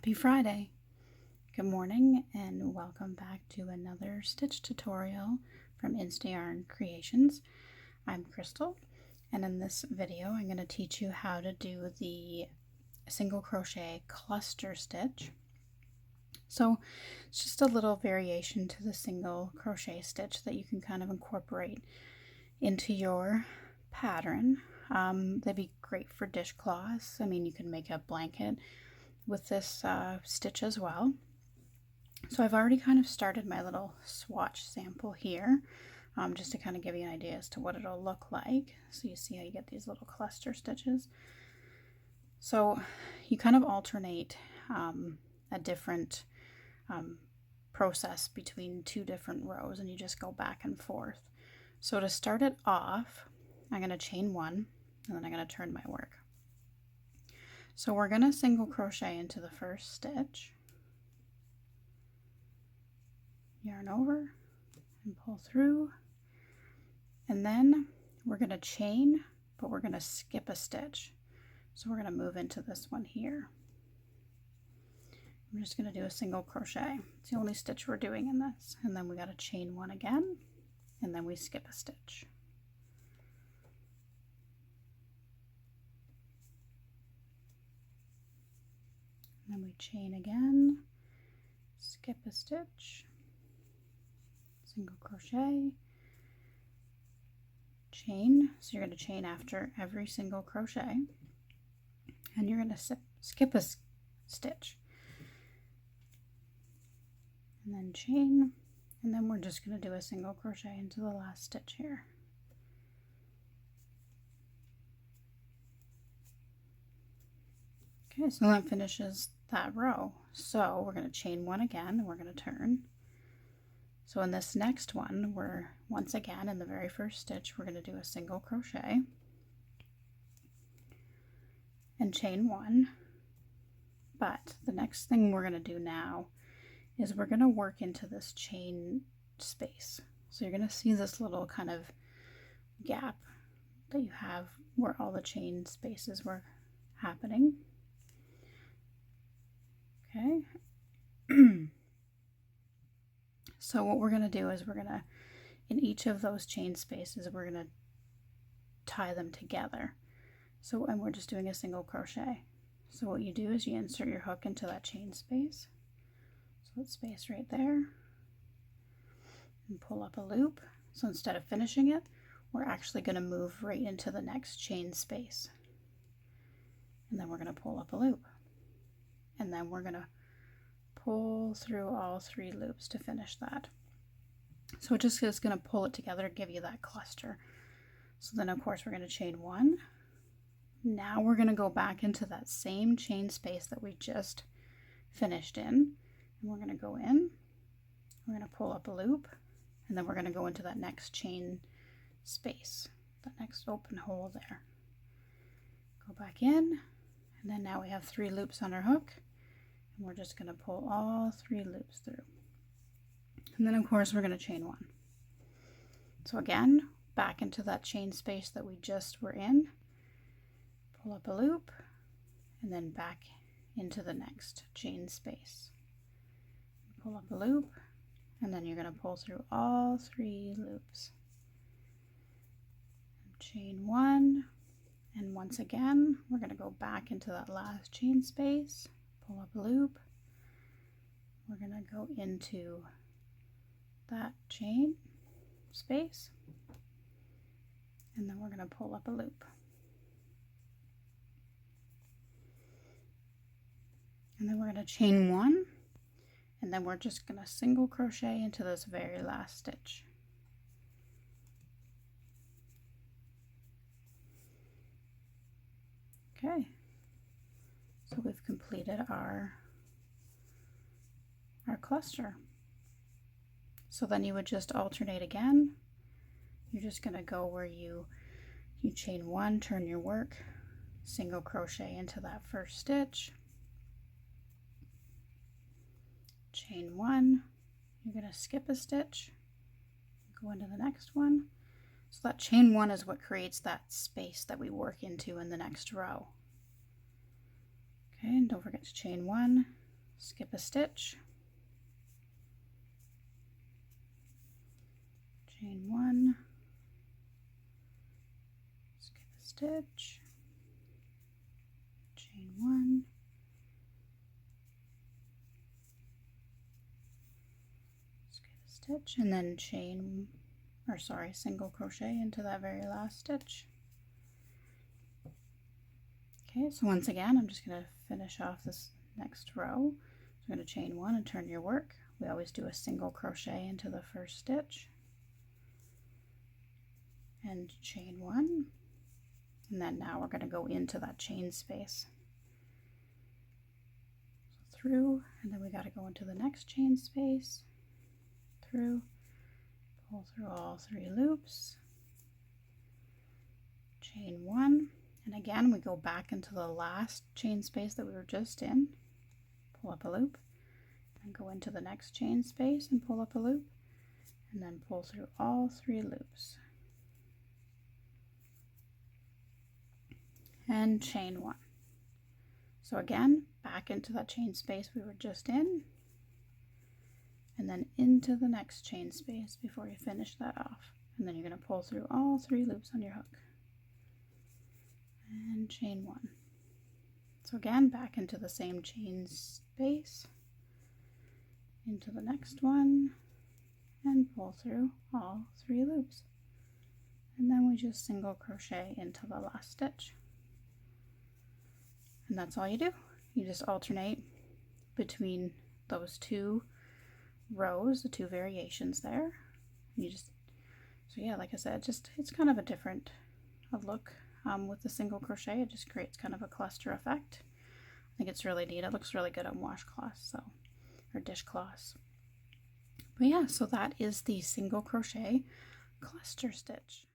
Happy Friday! Good morning and welcome back to another stitch tutorial from Yarn Creations. I'm Crystal, and in this video I'm going to teach you how to do the single crochet cluster stitch. So it's just a little variation to the single crochet stitch that you can kind of incorporate into your pattern. They'd be great for dishcloths. I mean, you can make a blanket with this stitch as well. So I've already kind of started my little swatch sample here, just to kind of give you an idea as to what it'll look like. So you see how you get these little cluster stitches. So you kind of alternate a different process between two different rows, and you just go back and forth. So to start it off, I'm going to chain one, and then I'm going to turn my work. So we're going to single crochet into the first stitch, yarn over and pull through, and then we're going to chain, but we're going to skip a stitch. So we're going to move into this one here. I'm just going to do a single crochet. It's the only stitch we're doing in this, and then we got to chain one again, and then we skip a stitch. Then we chain again, skip a stitch, single crochet, chain. So you're going to chain after every single crochet, and you're going to skip a stitch, and then chain, and then we're just going to do a single crochet into the last stitch here. Okay, so that finishes that row. So we're going to chain one again, and we're going to turn. So in this next one, we're once again in the very first stitch, we're going to do a single crochet and chain one. But the next thing we're going to do now is we're going to work into this chain space. So you're going to see this little kind of gap that you have where all the chain spaces were happening. Okay. So what we're going to do is we're going to, in each of those chain spaces, we're going to tie them together. So, and we're just doing a single crochet. So what you do is you insert your hook into that chain space. So that space right there. And pull up a loop. So instead of finishing it, we're actually going to move right into the next chain space. And then we're going to pull up a loop. And then we're going to pull through all three loops to finish that. So it just is going to pull it together to give you that cluster. So then of course we're going to chain one. Now we're going to go back into that same chain space that we just finished in. And we're going to go in, we're going to pull up a loop, and then we're going to go into that next chain space, that next open hole there. Go back in, and then now we have three loops on our hook. And we're just going to pull all three loops through. And then of course we're going to chain one. So again, back into that chain space that we just were in, pull up a loop, and then back into the next chain space. Pull up a loop, and then you're going to pull through all three loops. Chain one, and once again we're going to go back into that last chain space. Pull up a loop, we're going to go into that chain space, and then we're going to pull up a loop. And then we're going to chain one, and then we're just going to single crochet into this very last stitch. Okay. So we've completed our cluster. So then you would just alternate again. You're just going to go where you chain one, turn your work, single crochet into that first stitch, chain one, you're going to skip a stitch, go into the next one. So that chain one is what creates that space that we work into in the next row. Okay, and don't forget to chain one, skip a stitch, chain 1, skip a stitch, chain 1, skip a stitch, and then single crochet into that very last stitch. Okay, so once again, I'm just going to finish off this next row. So I'm going to chain 1 and turn your work. We always do a single crochet into the first stitch and chain 1, and then now we're going to go into that chain space. So through, and then we got to go into the next chain space, through, pull through all 3 loops, chain 1, and again we go back into the last chain space that we were just in, pull up a loop, and go into the next chain space and pull up a loop, and then pull through all 3 loops and chain 1. So again, back into that chain space we were just in, and then into the next chain space before you finish that off, and then you're going to pull through all 3 loops on your hook and chain 1. So again, back into the same chain space, into the next one, and pull through all 3 loops, and then we just single crochet into the last stitch, and that's all you do. You just alternate between those 2 rows, the 2 variations there. You just, so yeah, like I said, it's kind of a different look with the single crochet. It just creates kind of a cluster effect. I think it's really neat. It looks really good on washcloths, or dishcloths. But yeah, so that is the single crochet cluster stitch.